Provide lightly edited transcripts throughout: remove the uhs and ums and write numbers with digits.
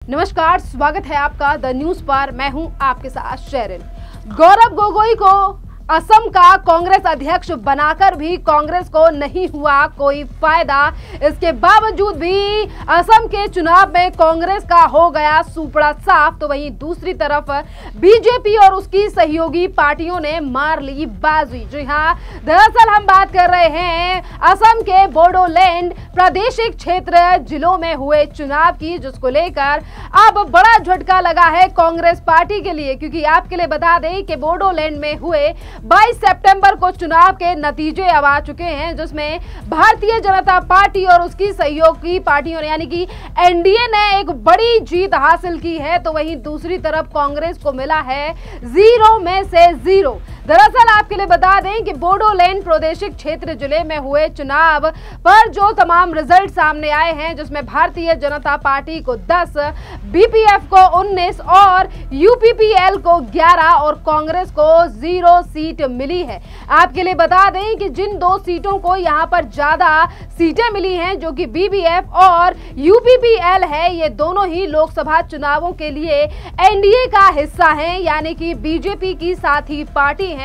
नमस्कार, स्वागत है आपका द न्यूज पर। मैं हूं आपके साथ शेरिन। गौरव गोगोई को असम का कांग्रेस अध्यक्ष बनाकर भी कांग्रेस को नहीं हुआ कोई फायदा। इसके बावजूद भी असम के चुनाव में कांग्रेस का हो गया सुपड़ा साफ। तो वहीं दूसरी तरफ बीजेपी और उसकी सहयोगी पार्टियों ने मार ली बाजी। जी हां, दरअसल हम बात कर रहे हैं असम के बोडोलैंड प्रादेशिक क्षेत्र जिलों में हुए चुनाव की, जिसको लेकर अब बड़ा झटका लगा है कांग्रेस पार्टी के लिए। क्योंकि आपके लिए बता दें कि बोडोलैंड में हुए 22 सितंबर को चुनाव के नतीजे अब आ चुके हैं, जिसमें भारतीय जनता पार्टी और उसकी सहयोगी पार्टियों ने यानी कि एनडीए ने एक बड़ी जीत हासिल की है। तो वहीं दूसरी तरफ कांग्रेस को मिला है 0 में से 0। दरअसल आपके लिए बता दें कि बोडोलैंड प्रादेशिक क्षेत्र जिले में हुए चुनाव पर जो तमाम रिजल्ट सामने आए हैं, जिसमें भारतीय जनता पार्टी को 10, बीपीएफ को 19 और यूपीपीएल को 11 और कांग्रेस को 0 सीट मिली है। आपके लिए बता दें कि जिन 2 सीटों को यहां पर ज्यादा सीटें मिली हैं, जो कि बीबीएफ और यूपीपीएल है, ये दोनों ही लोकसभा चुनावों के लिए एनडीए का हिस्सा हैं, यानी कि बीजेपी की साथी पार्टी है।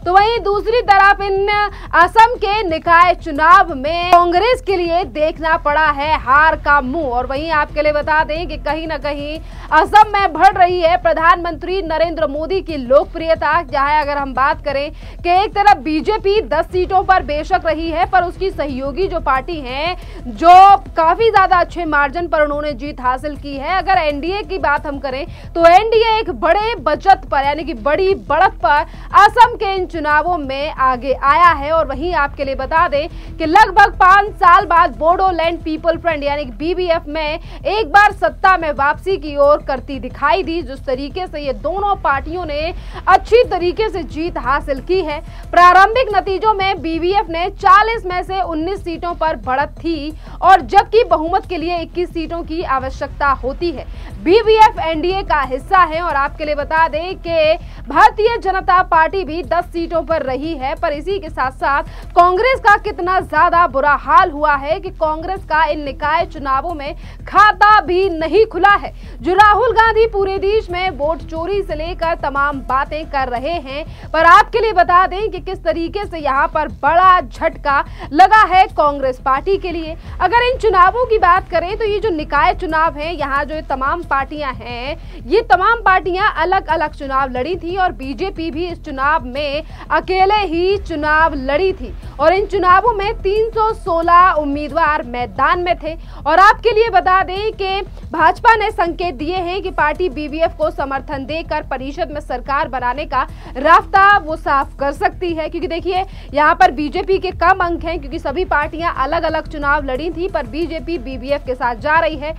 तो वहीं दूसरी तरफ इन असम के निकाय चुनाव में कांग्रेस के लिए देखना पड़ा है हार का मुंह। और वहीं आपके लिए बता दें कि कहीं ना कहीं असम में बढ़ रही है प्रधानमंत्री नरेंद्र मोदी की लोकप्रियता। जहां अगर हम बात करें कि एक तरफ बीजेपी 10 सीटों पर बेशक रही है, पर उसकी सहयोगी जो पार्टी है, जो काफी ज्यादा अच्छे मार्जिन पर उन्होंने जीत हासिल की है। अगर एनडीए की बात हम करें तो एनडीए एक बड़े बचत पर यानी कि बड़ी बढ़त पर असम के इन चुनावों में आगे आया है। और वहीं आपके लिए बता दें कि लगभग 5 साल बाद बोडोलैंड पीपल फ्रंट यानी कि बीबीएफ में एक बार सत्ता में वापसी की ओर करती दिखाई दी। जिस तरीके से ये दोनों पार्टियों ने अच्छी तरीके से जीत हासिल की है। प्रारंभिक नतीजों में बीबीएफ ने 40 में से 19 सीटों पर बढ़त थी, और जबकि बहुमत के लिए 21 सीटों की आवश्यकता होती है। बीबीएफ एनडीए का हिस्सा है। और आपके लिए बता दें कि भारतीय जनता पार्टी भी 10 सीटों पर रही है। पर इसी के साथ साथ कांग्रेस का कितना ज्यादा बुरा हाल हुआ है कि कांग्रेस का इन निकाय चुनावों में खाता भी नहीं खुला है। जो राहुल गांधी पूरे देश में वोट चोरी से लेकर तमाम बातें कर रहे हैं, पर आपके लिए बता दें कि किस तरीके से यहाँ पर बड़ा झटका लगा है कांग्रेस पार्टी के लिए। अगर इन चुनावों की बात करें तो ये जो निकाय चुनाव है, यहाँ जो तमाम पार्टियां हैं, ये तमाम पार्टियां अलग अलग चुनाव लड़ी थी, और बीजेपी भी इस चुनाव में अकेले ही चुनाव लड़ी थी। और इन चुनावों में 316 उम्मीदवार मैदान में थे। और आपके लिए बता दें कि भाजपा ने संकेत दिए हैं कि पार्टी बीबीएफ को समर्थन देकर परिषद में सरकार बनाने का रास्ता वो साफ कर सकती है। क्योंकि देखिए, यहाँ पर बीजेपी के कम अंक हैं, क्योंकि सभी पार्टियां अलग अलग चुनाव लड़ी थी, पर बीजेपी बीबीएफ के साथ जा रही है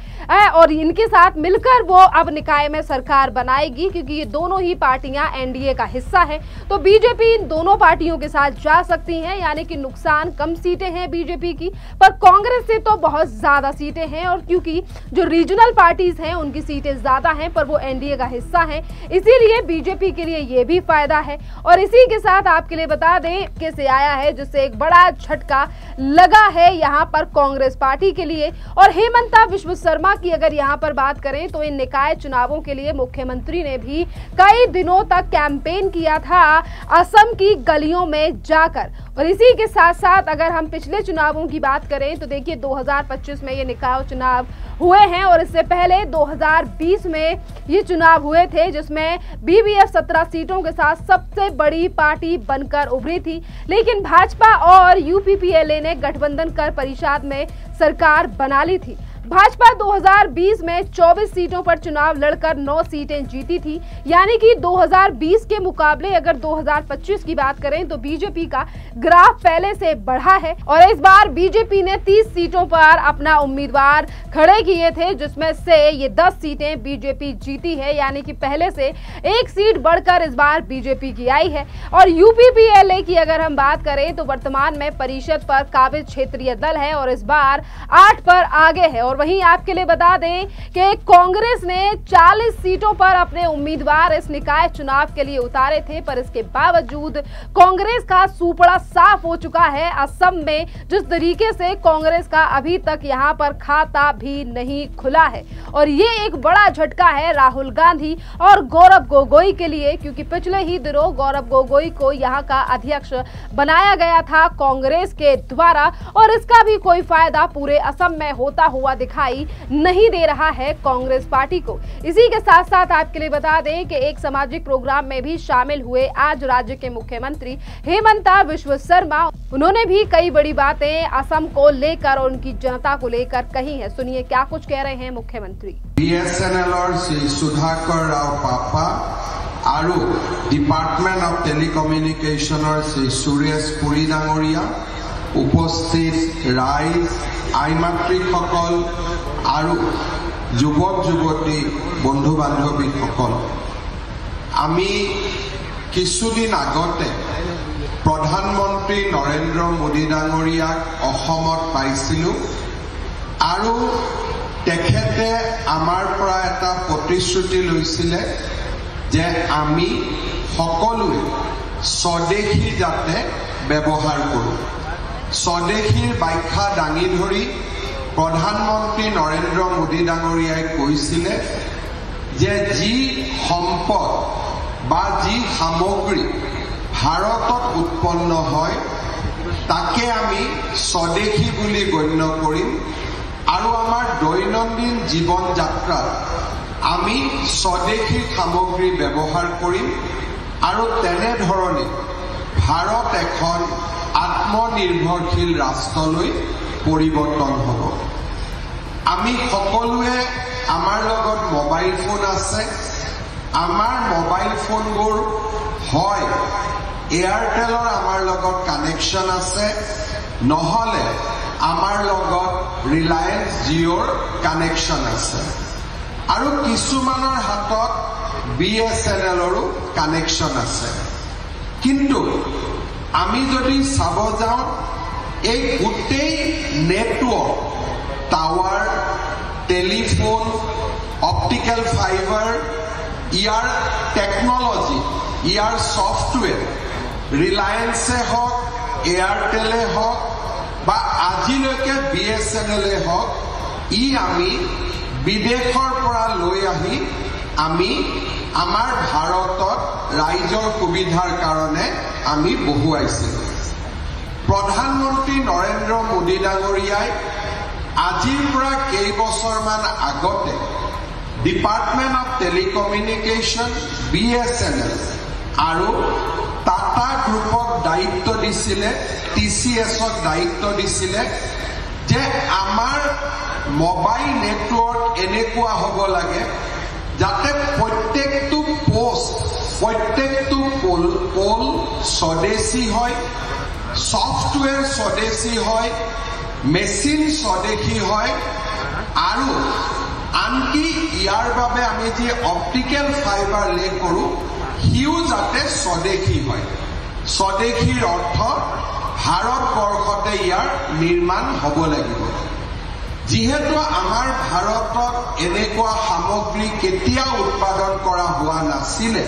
और इनके साथ मिलकर वो अब निकाय में सरकार बनाएगी। क्योंकि ये दोनों ही पार्टियां एनडीए का हिस्सा है, तो बीजेपी इन दोनों पार्टियों के साथ जा सकती है। यानी कि नुकसान कम सीटें हैं बीजेपी की, पर कांग्रेस से तो बहुत ज्यादा सीटें हैं। और क्योंकि जो रीजनल पार्टीज हैं उनकी सीटें ज्यादा हैं, पर वो एनडीए का हिस्सा है, इसीलिए बीजेपी के लिए ये भी फायदा है। और इसी के साथ आपके लिए बता दें कैसे आया है, जिससे एक बड़ा झटका लगा है यहाँ पर कांग्रेस पार्टी के लिए। और हेमंता विश्व शर्मा की अगर यहाँ पर बात करें तो इन निकाय चुनावों के लिए मुख्यमंत्री ने भी कई दिनों तक कैंपेन किया था असम की गलियों में जाकर। और इसी के साथ साथ अगर हम पिछले चुनावों की बात करें तो देखिए 2025 में ये निकाय चुनाव हुए हैं, और इससे पहले 2020 में ये चुनाव हुए थे, जिसमें बीबीएफ 17 सीटों के साथ सबसे बड़ी पार्टी बनकर उभरी थी। लेकिन भाजपा और यूपीपीएल ने गठबंधन कर परिषद में सरकार बना ली थी। भाजपा 2020 में 24 सीटों पर चुनाव लड़कर 9 सीटें जीती थी। यानी कि 2020 के मुकाबले अगर 2025 की बात करें तो बीजेपी का ग्राफ पहले से बढ़ा है। और इस बार बीजेपी ने 30 सीटों पर अपना उम्मीदवार खड़े किए थे, जिसमें से ये 10 सीटें बीजेपी जीती है। यानी कि पहले से 1 सीट बढ़कर इस बार बीजेपी की आई है। और यूपीपीएल की अगर हम बात करें तो वर्तमान में परिषद पर काबिज क्षेत्रीय दल है, और इस बार 8 पर आगे है। और और वहीं आपके लिए बता दें कि कांग्रेस ने 40 सीटों पर अपने उम्मीदवार इस निकाय चुनाव के लिए उतारे थे, पर इसके बावजूद कांग्रेस का सूपड़ा साफ हो चुका है। असम में जिस तरीके से कांग्रेस का अभी तक यहां पर खाता भी नहीं खुला है और ये एक बड़ा झटका है राहुल गांधी और गौरव गोगोई के लिए, क्योंकि पिछले ही दिनों गौरव गोगोई को यहां का अध्यक्ष बनाया गया था कांग्रेस के द्वारा और इसका भी कोई फायदा पूरे असम में होता हुआ दिखाई नहीं दे रहा है कांग्रेस पार्टी को। इसी के साथ साथ आपके लिए बता दें कि एक सामाजिक प्रोग्राम में भी शामिल हुए आज राज्य के मुख्यमंत्री हेमंता बिस्वा शर्मा। उन्होंने भी कई बड़ी बातें असम को लेकर और उनकी जनता को लेकर कही है। सुनिए क्या कुछ कह रहे हैं मुख्यमंत्री। BSNL श्री सुधाकर राव पापा और डिपार्टमेंट ऑफ टेलिकम्युनिकेशनर श्री सुरेश पुरी डांगरिया उपस्थित राइज आईमातृসকল और युवक युवती बंधु बान्धवीসকল आमी किछुदिन आगते प्रधानमंत्री नरेंद्र मोदी डांगरियाक अসমत पाइছিলো और तेखेते आमार परा एटा प्रतिश्रुति लैছিলে जे आमी सकलोए स्वदेशी जाते व्यवहार करूँ। स्वदेशीर व्याख्या दाঙি धरि प्रधानमंत्री नरेंद्र मोदी डांगरियाय কৈছিলে जे जी सम्पद बा जी सामग्री भारतत उत्पन्न হয় ताके आमी स्वदेशी बुली गण्य करिम और आमार दैनन्दिन जीवन यात्रा आमी स्वदेशी सामग्री व्यवहार करिम और तेने धरणे भारत एखन आत्मनिर्भरशील राष्ट्रলৈ परिवर्तन हब। आमी सकलोए आमार लगत मोबाइल फोन आछे, आमार मोबाइल फोनबोर হয় एयारटेलर आमार लगत कानेक्शन आछे, নহলে आमार लगत रिलायंस जिओर कानेक्शन आछे और किछुमाনৰ हातत BSNLरो कानेक्शन आछे। किन्तु आमी जदि चाब जाओ এই গোটেই network tower telephone optical fibre यार टेक्नोलॉजी यार सॉफ्टवेयर रिलायंसे हक एयरटेले हक बा आजिलैके BSNLे हक इ आमी विदेशर परा লৈ आही आमी आमार भारतत राइजर सुविधार कारणे आमी बहुवाइছিলো। प्रधानमंत्री नरेंद्र मोदी डांगरियाय आजिर परा केइबছৰমান আগতে डिपार्टमेंट ऑफ टेलिकम्युनिकेशन BSNL और टाटा ग्रुपक दायित्व दिছিলে, TCSक दायित्व दिছিলে जे आमार मोबाइल नेटवर्क एनेकुआ हब लागे जाते प्रत्येकटो पोस्ट प्रत्येकटो पोल स्वदेशी है, सॉफ्टवेयर स्वदेशी है, मेसिन स्वदेशी है और आनकी यार बाबे आमी जे ऑप्टिकल फाइबर ले करूँ हिउ जाते स्वदेशी है। स्वदेशीर अर्थ भारतवर्षते यार निर्माण हब लागिब। जिहेतु आमार भारतत एनेकुआ सामग्री केতিয়া उत्पादन करा हुआ नासिले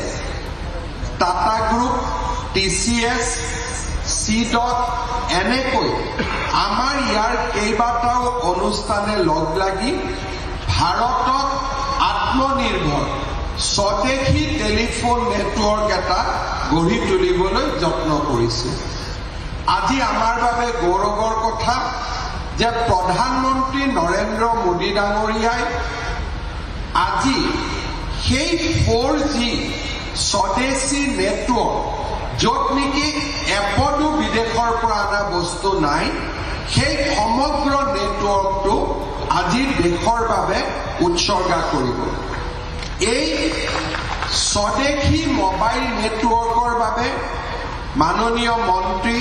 टाटा ग्रुप TCS सीडट एनेকৈ आमार यार केइबाटाओ अनुष्ठाने लग लागि भारतत आत्मनिर्भर स्वदेशी टेलिफोन नेटवर्क एटा गढ़ी तुलिबोलै यत्न करिছে। আজি आमार बारे गौरवर कथा जे प्रधानमंत्री नरेंद्र मोदी डांगरियाय আজি সেই 4G स्वदेशी नेटवर्क যত নেকি এপদো বিদেশৰ পৰা আনা বস্তু নাই সেই সমগ্ৰ নেটৱৰ্কটো আজি দেশৰ বাবে উৎসৰ্গা কৰিব। এই স্বদেশী মোবাইল নেটৱৰ্কৰ বাবে মাননীয় মন্ত্ৰী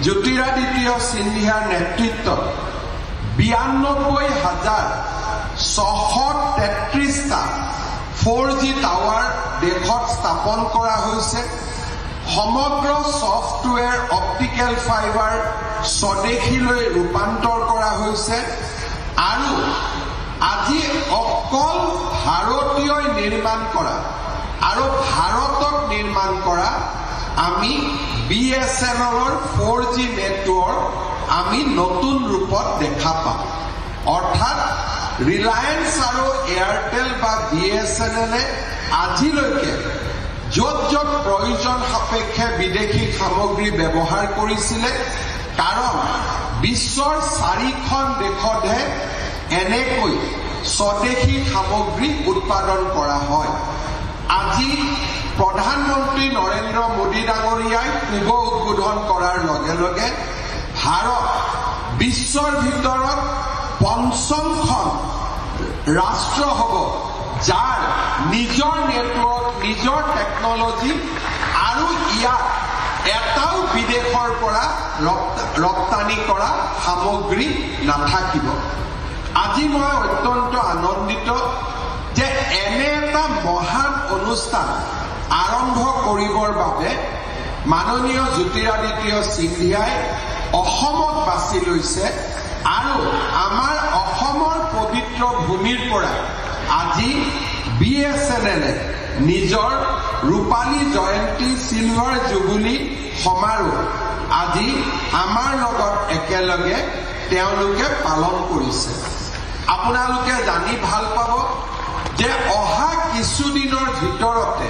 জ্যোতিৰাদিত্য সিন্ধিয়াৰ নেতৃত্বত 92,633টা 4G টাৱাৰ দেশত স্থাপন কৰা হৈছে। সমগ্ৰ সফটওয়্যাৰ অপটিক্যাল ফাইবাৰ স্বদেশীলৈ ৰূপান্তৰ কৰা হৈছে আৰু আজি অকল ভাৰতীয় নিৰ্মাণ কৰা আৰু ভাৰতত নিৰ্মাণ কৰা আমি BSNLৰ 4G নেটৱৰ্ক আমি নতুন ৰূপত দেখা পাম অৰ্থাৎ ৰিলায়েন্স আৰু এয়াৰটেল বা BSNLে আজিলৈকে য'ত য'ত প্ৰয়োজন সাপেক্ষে বিদেশী সামগ্ৰী ব্যৱহাৰ কৰিছিলে কাৰণ বিশ্বৰ 4খন দেশতহে এনেকৈ স্বদেশী সামগ্ৰী উৎপাদন কৰা হয় আজি প্ৰধানমন্ত্ৰী নৰেন্দ্ৰ মোদী ডাঙৰীয়াই শুভ উদ্বোধন কৰাৰ লগে লগে ভাৰত বিশ্বৰ ভিতৰত ৫খন ৰাষ্ট্ৰ হ'ব যাৰ নিজৰ নেটৱৰ্ক নিজৰ টেকনলজি আৰু ইয়াত এটাও বিদেশৰ পৰা ৰপ্তানি কৰা সামগ্ৰী নাথাকিব আজি মই অত্যন্ত আনন্দিত যে এনে এটা মহান অনুষ্ঠান আৰম্ভ কৰিবৰ বাবে মাননীয় জ্যোতিৰাদিত্য সিন্ধিয়াই অসমত বাছি লৈছে আৰু আমাৰ অসমৰ পবিত্ৰ ভূমিৰ পৰা আজি BSNLে নিজৰ ৰূপালী জয়ন্তী সিলভাৰ জুবুলি সমাৰোহ আজি আমাৰ লগত একেলগে তেওঁলোকে পালন কৰিছে আপোনালোকে জানি ভাল পাব যে অহা কিছুদিনৰ ভিতৰতে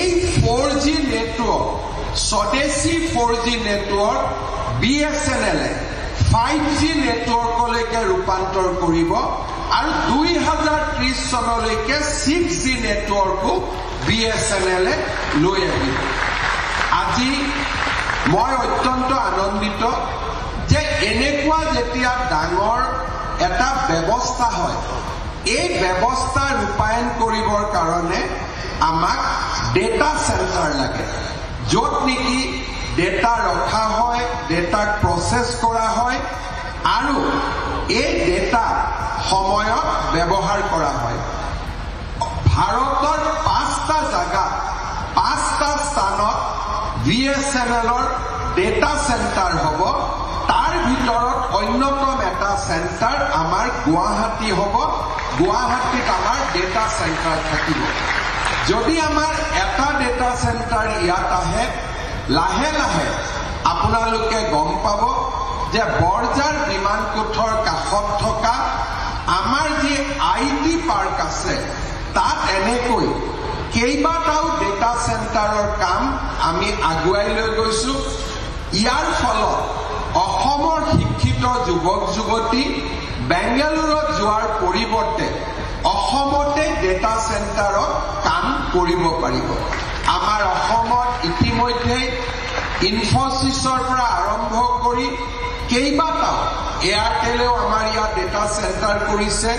এই 4G নেটৱৰ্ক স্বদেশী 4G নেটৱৰ্ক BSNLে 5G নেটৱৰ্কলৈকে ৰূপান্তৰ কৰিব আৰু 2030 চনলৈকে 6G নেটৱৰ্কো BSNLে লৈ আহিব আজি মই অত্যন্ত আনন্দিত যে এনেকুৱা যেতিয়া ডাঙৰ এটা ব্যৱস্থা হয় এই ব্যৱস্থা ৰূপায়ণ কৰিবৰ কাৰণে আমাক ডেটা সেন্টাৰ লাগে য'ত নেকি ডেটা ৰখা হয় ডেটাক প্ৰসেস কৰা হয় আৰু এই ডেটা সময়ত ব্যৱহাৰ কৰা হয় ভাৰতৰ 5টা জায়গা 5টা স্থানত BSNLৰ ডেটা সেন্টাৰ হ'ব তাৰ ভিতৰত অন্যতম এটা সেন্টাৰ আমাৰ গুৱাহাটী হ'ব গুৱাহাটীত আমাৰ ডেটা সেন্টাৰ থাকিব যদি আমাৰ এটা ডেটা সেন্টাৰ ইয়াত আহে লাহে লাহে আপোনালোকে গম পাব যে বৰজাৰ বিমানকোঠৰ কাষত থকা আমাৰ যি IT পাৰ্ক আছে তাত এনেকৈ কেইবাটাও ডেটা সেন্টাৰৰ কাম আমি আগুৱাই লৈ গৈছো ইয়াৰ ফলত অসমৰ শিক্ষিত যুৱক যুৱতী বেংগালুৰুত যোৱাৰ পৰিৱৰ্তে অসমতে ডেটা সেন্টাৰত কাম কৰিব পাৰিব আমাৰ অসমত ইতিমধ্যে ইনফোসিসৰ পৰা আৰম্ভ কৰি কেইবাটাও এয়াৰটেলেও আমাৰ ইয়াত ডেটা সেন্টাৰ কৰিছে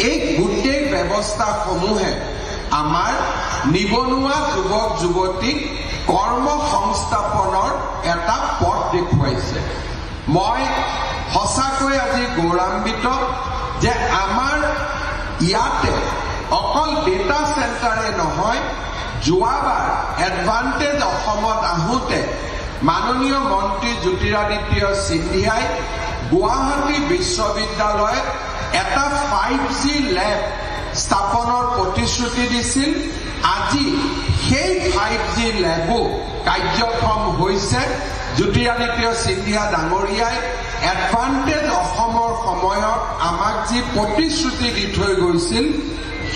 এই গোটেই ব্যৱস্থাসমূহে আমাৰ নিবনুৱা যুৱক যুৱতীক কৰ্ম সংস্থাপনৰ এটা পথ দেখুৱাইছে মই সঁচাকৈ আজি গৌৰৱান্বিত যে আমাৰ ইয়াতে অকল ডেটা সেন্টাৰে নহয় যোৱাবাৰ এডভান্টেজ অসমত আহোঁতে মাননীয় মন্ত্ৰী জ্যোতিৰাদিত্য সিন্ধিয়াই গুৱাহাটী বিশ্ববিদ্যালয়ত এটা 5G ল্যাব স্থাপনৰ প্ৰতিশ্ৰুতি দিছিল আজি সেই 5G ল্যাবো কাৰ্যক্ষম হৈছে জ্যোতিৰাদিত্য সিন্ধিয়া ডাঙৰীয়াই এডভান্টেজ অসমৰ সময়ত আমাক যি প্ৰতিশ্ৰুতি দি থৈ গৈছিল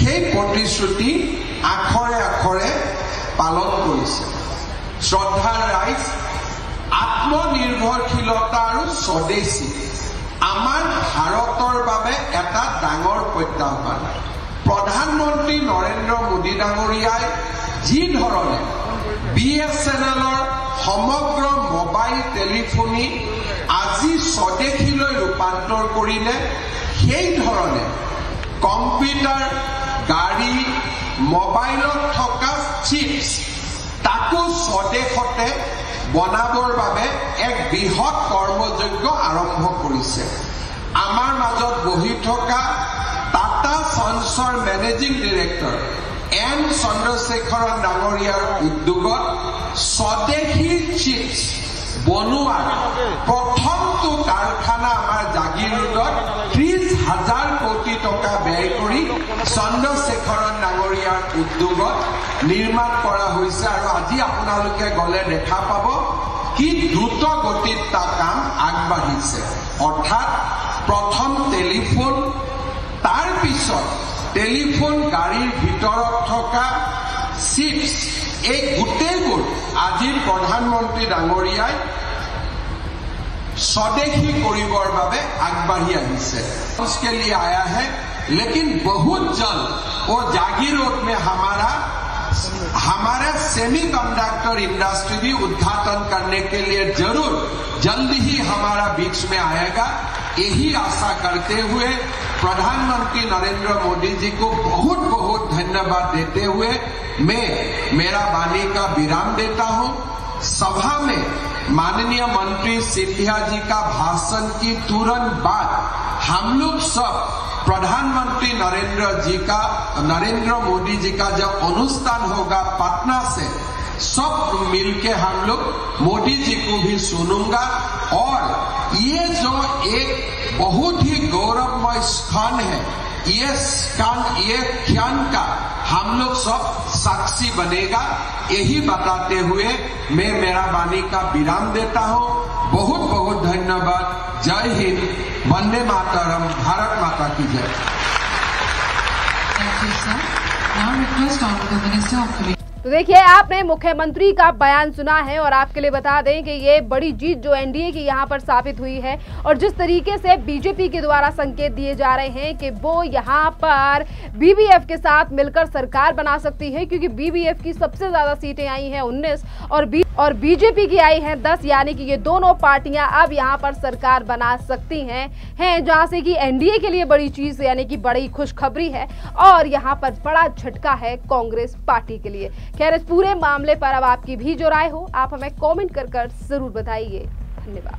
সেই প্ৰতিশ্ৰুতি আখৰে আখৰে পালন কৰিছে শ্ৰদ্ধাৰ ৰাইজ আত্মনিৰ্ভৰশীলতা আৰু স্বদেশী আমাৰ ভাৰতৰ বাবে এটা ডাঙৰ প্ৰত্যাহ্বান প্ৰধানমন্ত্ৰী নৰেন্দ্ৰ মোদী ডাঙৰীয়াই যি ধৰণে BSNLৰ সমগ্ৰ মোবাইল টেলিফোনি আজি স্বদেশীলৈ ৰূপান্তৰ কৰিলে সেই ধৰণে কম্পিউটাৰ গাড়ী মোবাইলত থকা চিপছ তাকো স্বদেশতে বনাবৰ বাবে এক বৃহৎ কৰ্মযজ্ঞ আৰম্ভ কৰিছে আমাৰ মাজত বহি থকা টাটা সন্সৰ মেনেজিং ডিৰেক্টৰ N চন্দ্ৰশেখৰন ডাঙৰীয়াৰ উদ্যোগত স্বদেশী চিপছ বনোৱাৰ প্ৰথমটো কাৰখানা আমাৰ জাগিৰোডত 30,000 হাজাৰ কোটি টকা ব্যয় কৰি চন্দ্ৰশেখৰন ডাঙৰীয়াৰ উদ্যোগত নিৰ্মাণ কৰা হৈছে আৰু আজি আপোনালোকে গলে দেখা পাব কি দ্ৰুত গতিত তা কাম আগবাঢ়িছে। অৰ্থাৎ প্ৰথম টেলিফোন, তাৰ পিছত টেলিফোন গাড়ীৰ ভিতৰত থকা চিপছ, এই গোটেইবোৰ আজিৰ প্ৰধানমন্ত্ৰী ডাঙৰীয়াই स्वदेशी करिबर बाबे आगबाढ़ी आहिसे। उसके लिए आया है, लेकिन बहुत जल्द वो जागीरोड में हमारा सेमीकंडक्टर इंडस्ट्री भी उद्घाटन करने के लिए जरूर जल्द ही हमारा बीच में आएगा। यही आशा करते हुए प्रधानमंत्री नरेंद्र मोदी जी को बहुत बहुत धन्यवाद देते हुए मैं मेरा वाणी का विराम देता हूं। सभा में माननीय मंत्री सिंधिया जी का भाषण की तुरंत बाद हम लोग सब प्रधानमंत्री नरेंद्र मोदी जी का जब अनुष्ठान होगा पटना से, सब मिलके हम लोग मोदी जी को भी सुनूंगा। और ये जो एक बहुत ही गौरवमय क्षण है, ये क्षण का हम लोग सब साक्षी बनेगा। यही बताते हुए मैं मेरा वाणी का विराम देता हूं। बहुत बहुत धन्यवाद। जय हिंद, वंदे मातरम, भारत माता की जय। Thank you, sir. Now request Honorable Minister of Community. तो देखिए, आपने मुख्यमंत्री का बयान सुना है और आपके लिए बता दें कि ये बड़ी जीत जो एनडीए की यहाँ पर साबित हुई है और जिस तरीके से बीजेपी के द्वारा संकेत दिए जा रहे हैं कि वो यहाँ पर बीबीएफ के साथ मिलकर सरकार बना सकती है, क्योंकि बीबीएफ की सबसे ज्यादा सीटें आई हैं 19 और बीजेपी की आई हैं 10, यानी कि ये दोनों पार्टियां अब यहाँ पर सरकार बना सकती हैं जहाँ से कि एनडीए के लिए बड़ी चीज यानी कि बड़ी खुशखबरी है और यहाँ पर बड़ा झटका है कांग्रेस पार्टी के लिए। खैर, इस पूरे मामले पर अब आपकी भी जो राय हो आप हमें कमेंट कर जरूर बताइए। धन्यवाद।